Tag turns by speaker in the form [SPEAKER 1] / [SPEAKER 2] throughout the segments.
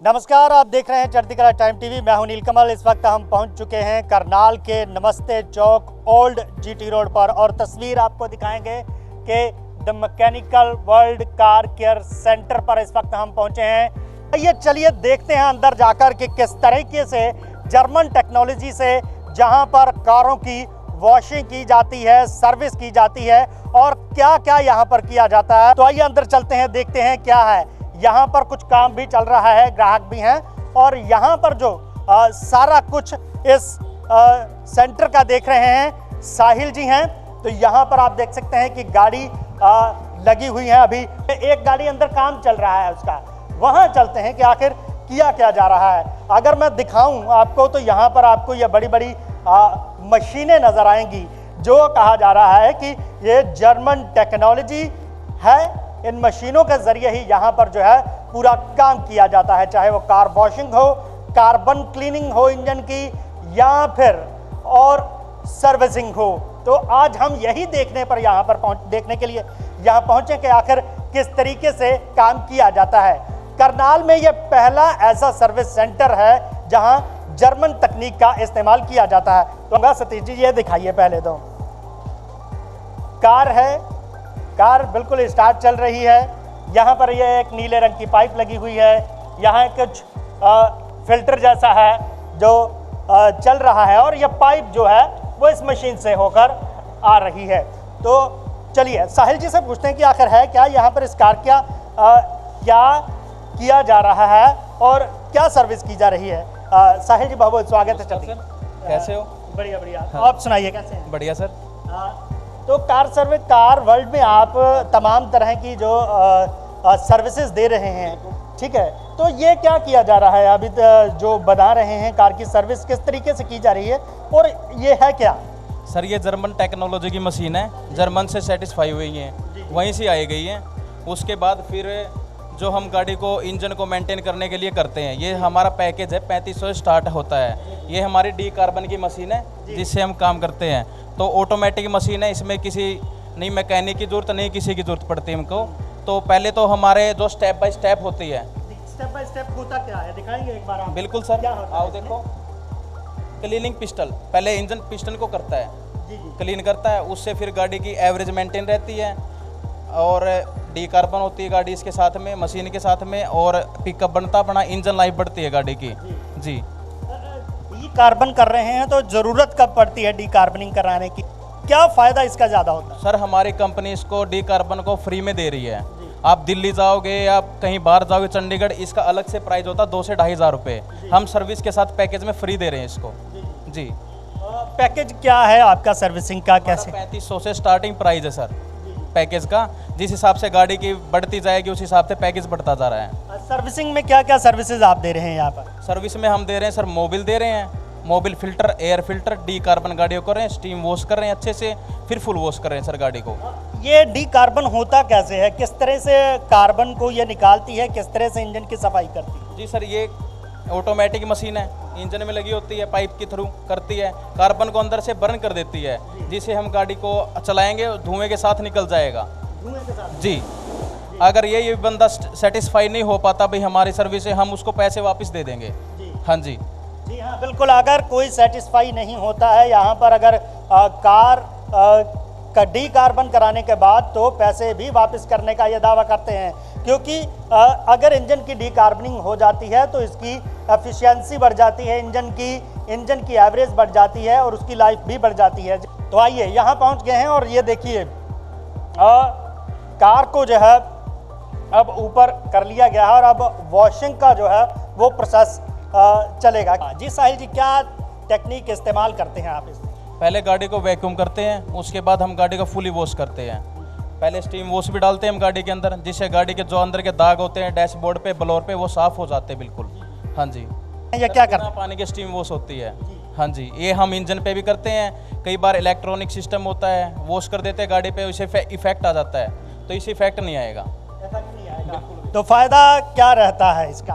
[SPEAKER 1] नमस्कार, आप देख रहे हैं चढ़ती कला टाइम टीवी। मैं हूं नीलकमल। इस वक्त हम पहुंच चुके हैं करनाल के नमस्ते चौक ओल्ड जीटी रोड पर और तस्वीर आपको दिखाएंगे कि the mechanical world car care centre पर इस वक्त हम पहुंचे हैं। ये चलिए देखते हैं अंदर जाकर कि किस तरीके से जर्मन टेक्नोलॉजी से जहां पर कारों की वॉशिंग की जाती है, सर्विस की जाती है और क्या क्या यहाँ पर किया जाता है। तो आइए अंदर चलते हैं, देखते हैं क्या है। यहाँ पर कुछ काम भी चल रहा है, ग्राहक भी हैं और यहाँ पर जो सारा कुछ इस सेंटर का देख रहे हैं साहिल जी हैं। तो यहाँ पर आप देख सकते हैं कि गाड़ी लगी हुई है। अभी एक गाड़ी अंदर काम चल रहा है उसका, वहाँ चलते हैं कि आखिर किया क्या जा रहा है। अगर मैं दिखाऊं आपको तो यहाँ पर आपको ये बड़ी बड़ी मशीनें नज़र आएंगी, जो कहा जा रहा है कि ये जर्मन टेक्नोलॉजी है। इन मशीनों के ज़रिए ही यहाँ पर जो है पूरा काम किया जाता है, चाहे वो कार वॉशिंग हो, कार्बन क्लीनिंग हो इंजन की, या फिर और सर्विसिंग हो। तो आज हम यही देखने पर यहाँ पर देखने के लिए यहाँ पहुँचे कि आखिर किस तरीके से काम किया जाता है। करनाल में ये पहला ऐसा सर्विस सेंटर है जहाँ जर्मन तकनीक का इस्तेमाल किया जाता है। तो सतीश जी ये दिखाइए, पहले तो कार है, कार बिल्कुल स्टार्ट चल रही है। यहाँ पर ये एक नीले रंग की पाइप लगी हुई है, यहाँ कुछ फिल्टर जैसा है जो चल रहा है और ये पाइप जो है वो इस मशीन से होकर आ रही है। तो चलिए साहिल जी से पूछते हैं कि आखिर है क्या यहाँ पर इस कार क्या किया जा रहा है और क्या सर्विस की जा रही है। साहिल जी बहुत बहुत स्वागत है। चलिए,
[SPEAKER 2] कैसे हो?
[SPEAKER 1] बढ़िया बढ़िया।
[SPEAKER 2] हाँ।
[SPEAKER 1] आप सुनाइए कैसे हैं?
[SPEAKER 2] बढ़िया सर।
[SPEAKER 1] तो कार वर्ल्ड में आप तमाम तरह की जो सर्विसेज दे रहे हैं, ठीक है, तो ये क्या किया जा रहा है अभी जो बना रहे हैं कार की सर्विस किस तरीके से की जा रही है और ये है क्या?
[SPEAKER 2] सर ये जर्मन टेक्नोलॉजी की मशीन है, जर्मन से सेटिस्फाई हुई है, वहीं से आई गई है। उसके बाद फिर जो हम गाड़ी को इंजन को मेंटेन करने के लिए करते हैं, ये हमारा पैकेज है 3500 स्टार्ट होता है। ये हमारी डी कार्बन की मशीन है जिससे हम काम करते हैं। तो ऑटोमेटिक मशीन है, इसमें किसी नहीं मैकेनिक की ज़रूरत नहीं, किसी की ज़रूरत पड़ती है हमको। तो पहले तो हमारे जो स्टेप बाय स्टेप होती है,
[SPEAKER 1] स्टेप बाय स्टेप होता क्या है दिखाएंगे एक बार आप?
[SPEAKER 2] बिल्कुल सर,
[SPEAKER 1] क्या होता
[SPEAKER 2] आओ
[SPEAKER 1] है
[SPEAKER 2] देखो। क्लीनिंग पिस्टल, पहले इंजन पिस्टन को करता है,
[SPEAKER 1] जी।
[SPEAKER 2] क्लीन करता है, उससे फिर गाड़ी की एवरेज मेंटेन रहती है और डी कार्बन होती है गाड़ी इसके साथ में, मशीन के साथ में, और पिकअप बनता अपना, इंजन लाइफ बढ़ती है गाड़ी की। जी
[SPEAKER 1] डी कार्बन कर रहे हैं तो ज़रूरत कब पड़ती है डी कार्बनिंग कराने की? क्या फ़ायदा इसका ज़्यादा होता है?
[SPEAKER 2] सर हमारी कंपनी इसको डी कार्बन को फ्री में दे रही है। आप दिल्ली जाओगे या कहीं बाहर जाओगे, चंडीगढ़, इसका अलग से प्राइस होता है 2 से 2,500 रुपये। हम सर्विस के साथ पैकेज में फ्री दे रहे हैं इसको। जी।
[SPEAKER 1] पैकेज क्या है आपका सर्विसिंग का? कैसे?
[SPEAKER 2] 3500 से स्टार्टिंग प्राइस है सर पैकेज का। जिस हिसाब से गाड़ी की बढ़ती जाएगी उस हिसाब से पैकेज बढ़ता जा रहा है।
[SPEAKER 1] सर्विसिंग में क्या क्या सर्विसेज आप दे रहे हैं यहाँ पर?
[SPEAKER 2] सर्विस में हम दे रहे हैं सर, मोबिल दे रहे हैं, Mobil filter, air filter, decarbon गाड़ियों कर रहे हैं, स्टीम वॉश कर रहे हैं अच्छे से, फिर फुल वॉश कर रहे हैं सर गाड़ी को।
[SPEAKER 1] ये डी कार्बन होता कैसे है? किस तरह से कार्बन को ये निकालती है, किस तरह से इंजन की सफाई करती है?
[SPEAKER 2] जी सर, ये ऑटोमेटिक मशीन है, इंजन में लगी होती है, पाइप के थ्रू करती है, कार्बन को अंदर से बर्न कर देती है, जिसे हम गाड़ी को चलाएंगे धुएं के साथ निकल जाएगा।
[SPEAKER 1] धुएं के साथ?
[SPEAKER 2] जी। अगर ये बंदा सेटिस्फाई नहीं हो पाता भाई हमारी सर्विस से, हम उसको पैसे वापस दे देंगे। हाँ जी।
[SPEAKER 1] जी हाँ बिल्कुल। अगर कोई सेटिस्फाई नहीं होता है यहाँ पर, अगर कार का डी कार्बन कराने के बाद, तो पैसे भी वापस करने का ये दावा करते हैं, क्योंकि अगर इंजन की डी कार्बनिंग हो जाती है तो इसकी एफिशिएंसी बढ़ जाती है, इंजन की एवरेज बढ़ जाती है और उसकी लाइफ भी बढ़ जाती है। तो आइए यहाँ पहुँच गए हैं और ये देखिए कार को जो है अब ऊपर कर लिया गया है और अब वॉशिंग का जो है वो प्रोसेस चलेगा। जी साहिल जी, क्या टेक्निक इस्तेमाल करते हैं आप इसमें?
[SPEAKER 2] पहले गाड़ी को वैक्यूम करते हैं, उसके बाद हम गाड़ी को फुली वॉश करते हैं। पहले स्टीम वॉश भी डालते हैं हम गाड़ी के अंदर, जिससे गाड़ी के जो अंदर के दाग होते हैं डैशबोर्ड पे, ब्लोअर पे, वो साफ़ हो जाते हैं बिल्कुल। हाँ जी।
[SPEAKER 1] ये क्या करते हैं?
[SPEAKER 2] पानी की स्टीम वॉश होती है। हाँ जी, ये हम इंजन पे भी करते हैं। कई बार इलेक्ट्रॉनिक सिस्टम होता है, वॉश कर देते हैं गाड़ी पे, उसे इफेक्ट आ जाता है, तो इस इफेक्ट नहीं आएगा।
[SPEAKER 1] तो फ़ायदा क्या रहता है इसका?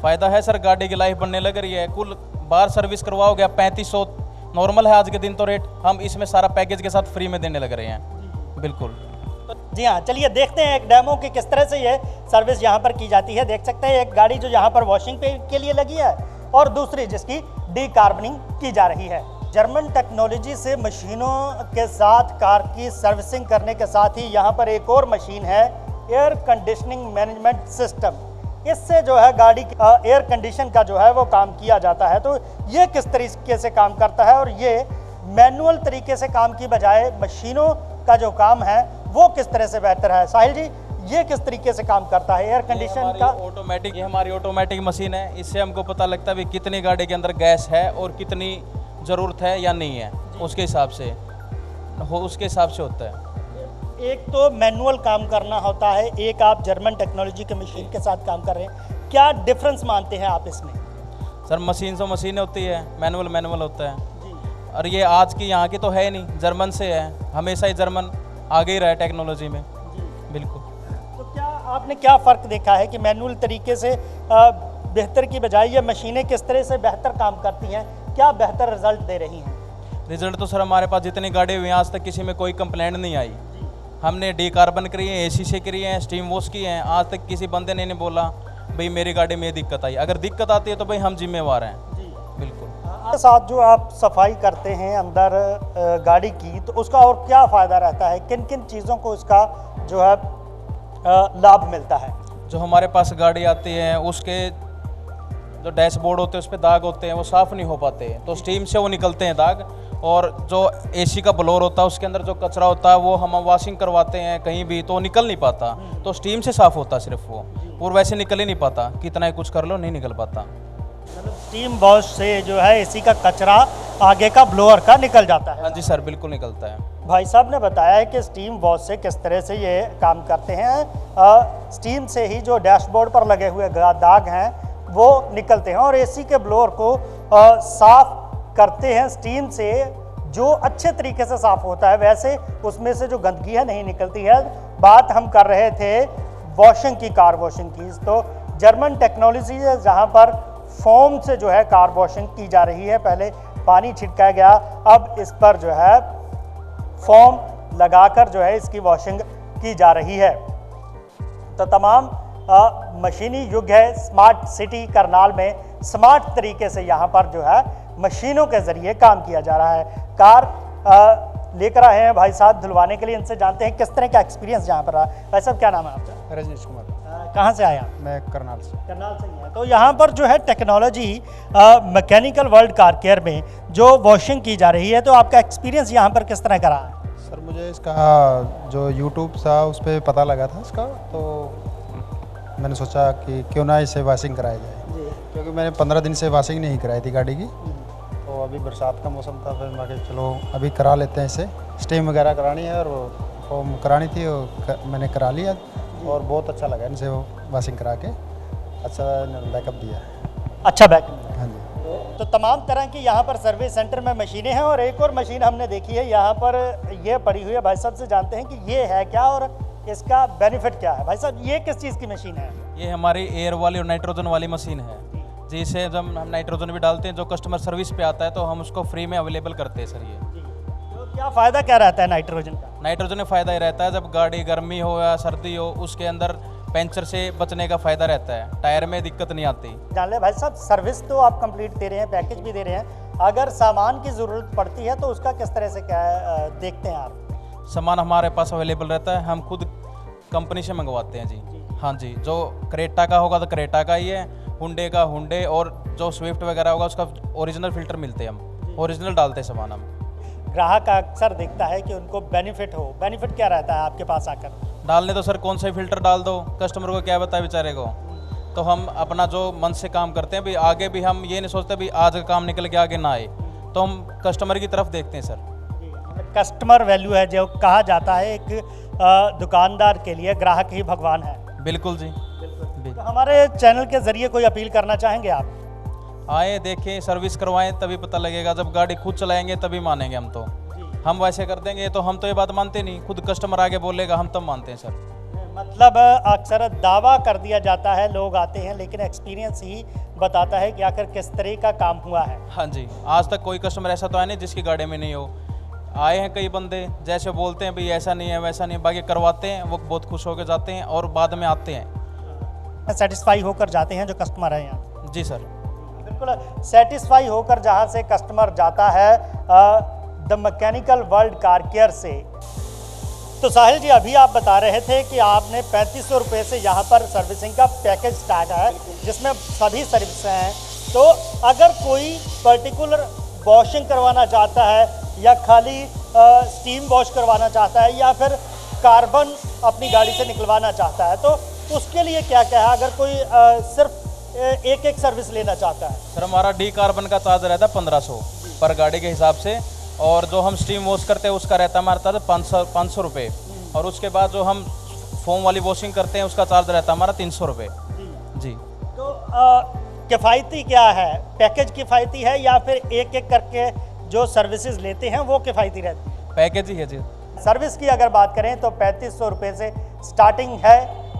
[SPEAKER 2] फ़ायदा है सर, गाड़ी की लाइफ बनने लग रही है। कुल बार सर्विस करवाओगे आप 3500 नॉर्मल है आज के दिन तो रेट, हम इसमें सारा पैकेज के साथ फ्री में देने लग रहे हैं। बिल्कुल।
[SPEAKER 1] जी हाँ, चलिए देखते हैं एक डेमो कि किस तरह से ये सर्विस यहाँ पर की जाती है। देख सकते हैं एक गाड़ी जो यहाँ पर वॉशिंग पे के लिए लगी है और दूसरी जिसकी डीकार्बनिंग की जा रही है। जर्मन टेक्नोलॉजी से मशीनों के साथ कार की सर्विसिंग करने के साथ ही यहाँ पर एक और मशीन है, एयर कंडीशनिंग मैनेजमेंट सिस्टम। इससे जो है गाड़ी एयर कंडीशन का जो है वो काम किया जाता है। तो ये किस तरीके से काम करता है और ये मैनुअल तरीके से काम की बजाय मशीनों का जो काम है वो किस तरह से बेहतर है। साहिल जी, ये किस तरीके से काम करता है एयर कंडीशन का?
[SPEAKER 2] ऑटोमेटिक, ये हमारी ऑटोमेटिक मशीन है। इससे हमको पता लगता है भी कितनी गाड़ी के अंदर गैस है और कितनी ज़रूरत है या नहीं है, उसके हिसाब से होता है।
[SPEAKER 1] एक तो मैनुअल काम करना होता है, एक आप जर्मन टेक्नोलॉजी के मशीन के साथ काम कर रहे हैं। क्या डिफरेंस मानते हैं आप इसमें?
[SPEAKER 2] सर मशीन से मशीन होती है, मैनुअल होता है।
[SPEAKER 1] जी।
[SPEAKER 2] और ये आज की यहाँ की तो है नहीं, जर्मन से है। हमेशा ही जर्मन आगे ही रहा है टेक्नोलॉजी में।
[SPEAKER 1] जी।
[SPEAKER 2] बिल्कुल।
[SPEAKER 1] तो क्या आपने क्या फ़र्क देखा है कि मैनुअल तरीके से बेहतर की बजाय ये मशीनें किस तरह से बेहतर काम करती हैं, क्या बेहतर रिजल्ट दे रही हैं?
[SPEAKER 2] रिजल्ट तो सर हमारे पास जितनी गाड़ी हुई हैं आज तक किसी में कोई कंप्लेंट नहीं आई। हमने डीकार्बन करी है, एसी से करी है, स्टीम वॉश की है, आज तक किसी बंदे ने नहीं बोला भाई मेरी गाड़ी में दिक्कत आई। अगर दिक्कत आती है तो भाई हम जिम्मेवार हैं।
[SPEAKER 1] जी
[SPEAKER 2] बिल्कुल।
[SPEAKER 1] के साथ जो आप सफाई करते हैं अंदर गाड़ी की, तो उसका और क्या फ़ायदा रहता है, किन किन चीज़ों को इसका जो है लाभ मिलता है?
[SPEAKER 2] जो हमारे पास गाड़ी आती है उसके जो डैशबोर्ड होते हैं उस पर दाग होते हैं, वो साफ़ नहीं हो पाते, तो स्टीम से वो निकलते हैं दाग। और जो एसी का ब्लोअर होता है उसके अंदर जो कचरा होता है वो हम वॉशिंग करवाते हैं कहीं भी तो निकल नहीं पाता, तो स्टीम से साफ़ होता है सिर्फ वो, और वैसे निकल ही नहीं पाता, कितना ही कुछ कर लो नहीं निकल पाता।
[SPEAKER 1] स्टीम वॉश से जो है एसी का कचरा आगे का ब्लोअर का निकल जाता है।
[SPEAKER 2] हाँ जी सर, बिल्कुल निकलता है।
[SPEAKER 1] भाई साहब ने बताया है कि स्टीम वॉश से किस तरह से ये काम करते हैं। स्टीम से ही जो डैशबोर्ड पर लगे हुए दाग हैं वो निकलते हैं और एसी के ब्लोअर को साफ करते हैं स्टीम से, जो अच्छे तरीके से साफ होता है। वैसे उसमें से जो गंदगी है नहीं निकलती है। बात हम कर रहे थे वॉशिंग की, कार वॉशिंग की। तो जर्मन टेक्नोलॉजी है जहाँ पर फोम से जो है कार वॉशिंग की जा रही है। पहले पानी छिड़काया गया, अब इस पर जो है फोम लगाकर जो है इसकी वॉशिंग की जा रही है। तो तमाम मशीनी युग है। स्मार्ट सिटी करनाल में स्मार्ट तरीके से यहाँ पर जो है मशीनों के ज़रिए काम किया जा रहा है। कार लेकर आए हैं भाई साहब धुलवाने के लिए, इनसे जानते हैं किस तरह का एक्सपीरियंस यहाँ पर रहा। भाई साहब क्या नाम है आपका?
[SPEAKER 3] रजनीश कुमार।
[SPEAKER 1] कहाँ से आया?
[SPEAKER 3] मैं करनाल से।
[SPEAKER 1] करनाल से ही है। तो यहाँ पर जो है technology mechanical world car care में जो वॉशिंग की जा रही है, तो आपका एक्सपीरियंस यहाँ पर किस तरह का रहा है?
[SPEAKER 3] सर मुझे इसका जो यूट्यूब था उस पर पता लगा था इसका, तो मैंने सोचा कि क्यों ना इसे वॉशिंग कराया जाए, क्योंकि मैंने 15 दिन से वॉशिंग नहीं कराई थी गाड़ी की। तो अभी बरसात का मौसम था, फिर मैं कहा चलो अभी करा लेते हैं इसे। स्टीम वगैरह करानी है और फॉर्म करानी थी, और मैंने करा लिया और बहुत अच्छा लगा इनसे वॉशिंग करा के। अच्छा बैकअप दिया।
[SPEAKER 1] अच्छा बैकअप।
[SPEAKER 3] हाँ जी।
[SPEAKER 1] तो तमाम तरह की यहाँ पर सर्विस सेंटर में मशीनें हैं और एक और मशीन हमने देखी है यहाँ पर ये पड़ी हुई है। भाई साहब से जानते हैं कि ये है क्या और इसका बेनिफिट क्या है। भाई साहब ये किस चीज़ की मशीन है?
[SPEAKER 2] ये हमारी एयर वाली और नाइट्रोजन वाली मशीन है, जिसे जब हम नाइट्रोजन भी डालते हैं, जो कस्टमर सर्विस पे आता है तो हम उसको फ्री में अवेलेबल करते हैं सर। ये
[SPEAKER 1] तो क्या फ़ायदा क्या रहता है नाइट्रोजन का?
[SPEAKER 2] नाइट्रोजन में फ़ायदा ही रहता है, जब गाड़ी गर्मी हो या सर्दी हो उसके अंदर पंचर से बचने का फ़ायदा रहता है, टायर में दिक्कत नहीं आती।
[SPEAKER 1] जान ले भाई साहब, सर्विस तो आप कंप्लीट दे रहे हैं, पैकेज भी दे रहे हैं, अगर सामान की ज़रूरत पड़ती है तो उसका किस तरह से क्या देखते हैं आप?
[SPEAKER 2] सामान हमारे पास अवेलेबल रहता है, हम खुद कंपनी से मंगवाते हैं जी। हाँ जी, जो क्रेटा का होगा तो क्रेटा का ही है, हुंडे का हुंडे, और जो स्विफ्ट वगैरह होगा उसका ओरिजिनल फ़िल्टर मिलते हैं, हम ओरिजिनल डालते हैं सामान हम।
[SPEAKER 1] ग्राहक अक्सर देखता है कि उनको बेनिफिट हो, बेनिफिट क्या रहता है आपके पास आकर?
[SPEAKER 2] डालने तो सर कौन सा फ़िल्टर डाल दो, कस्टमर को क्या बताए बेचारे को। तो हम अपना जो मन से काम करते हैं, भी आगे भी हम ये नहीं सोचते भी आज का काम निकल के आगे ना आए, तो हम कस्टमर की तरफ देखते हैं सर।
[SPEAKER 1] कस्टमर वैल्यू है जो कहा जाता है, एक दुकानदार के लिए ग्राहक ही भगवान है।
[SPEAKER 2] बिल्कुल जी।
[SPEAKER 1] तो हमारे चैनल के ज़रिए कोई अपील करना चाहेंगे आप?
[SPEAKER 2] आए देखें, सर्विस करवाएं, तभी पता लगेगा। जब गाड़ी खुद चलाएंगे तभी मानेंगे हम तो। हम वैसे कर देंगे तो हम तो ये बात मानते नहीं, खुद कस्टमर आगे बोलेगा हम तब मानते हैं सर।
[SPEAKER 1] मतलब अक्सर दावा कर दिया जाता है, लोग आते हैं लेकिन एक्सपीरियंस ही बताता है कि आखिर किस तरह का काम हुआ है।
[SPEAKER 2] हाँ जी, आज तक कोई कस्टमर ऐसा तो है नहीं जिसकी गाड़ी में नहीं हो। आए हैं कई बंदे, जैसे बोलते हैं भाई ऐसा नहीं है वैसा नहीं है, बाकी करवाते हैं, वो बहुत खुश होकर जाते हैं और बाद में आते हैं।
[SPEAKER 1] सेटिस्फाई होकर जाते हैं जो कस्टमर है यहाँ।
[SPEAKER 2] जी सर।
[SPEAKER 1] बिल्कुल सेटिस्फाई होकर जहाँ से कस्टमर जाता है the mechanical world car care से। तो साहिल जी, अभी आप बता रहे थे कि आपने 3500 रुपये से यहाँ पर सर्विसिंग का पैकेज स्टार्ट है जिसमें सभी सर्विस हैं। तो अगर कोई पर्टिकुलर वॉशिंग करवाना चाहता है या खाली स्टीम वॉश करवाना चाहता है या फिर कार्बन अपनी गाड़ी से निकलवाना चाहता है, तो उसके लिए क्या क्या है? अगर कोई सिर्फ एक सर्विस लेना चाहता है।
[SPEAKER 2] सर हमारा डी कार्बन का चार्ज रहता है 1500 पर गाड़ी के हिसाब से, और जो हम स्टीम वॉश करते हैं उसका रहता है हमारा 500 रुपये, और उसके बाद जो हम फोम वाली वॉशिंग करते हैं उसका चार्ज रहता है हमारा 300 रुपये। जी।
[SPEAKER 1] तो किफ़ायती क्या है? पैकेज किफ़ायती है या फिर एक एक करके जो सर्विसेज लेते हैं वो किफ़ायती रहती है?
[SPEAKER 2] पैकेज ही है जी।
[SPEAKER 1] सर्विस की अगर बात करें तो 3500 रुपये से स्टार्टिंग है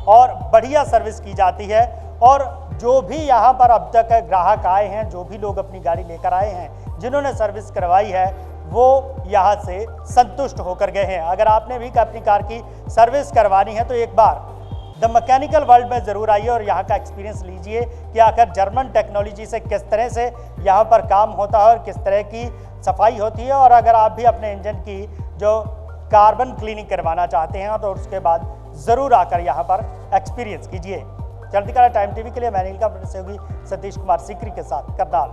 [SPEAKER 1] और बढ़िया सर्विस की जाती है। और जो भी यहाँ पर अब तक ग्राहक आए हैं, जो भी लोग अपनी गाड़ी लेकर आए हैं, जिन्होंने सर्विस करवाई है, वो यहाँ से संतुष्ट होकर गए हैं। अगर आपने भी अपनी कार की सर्विस करवानी है तो एक बार द मैकेनिकल वर्ल्ड में ज़रूर आइए और यहाँ का एक्सपीरियंस लीजिए कि आखिर जर्मन टेक्नोलॉजी से किस तरह से यहाँ पर काम होता है और किस तरह की सफाई होती है। और अगर आप भी अपने इंजन की जो कार्बन क्लीनिंग करवाना चाहते हैं तो उसके बाद ज़रूर आकर यहाँ पर एक्सपीरियंस कीजिए। चलती कला टाइम टीवी के लिए मैं नीलकमल सहयोगी सतीश कुमार सीकरी के साथ करनाल।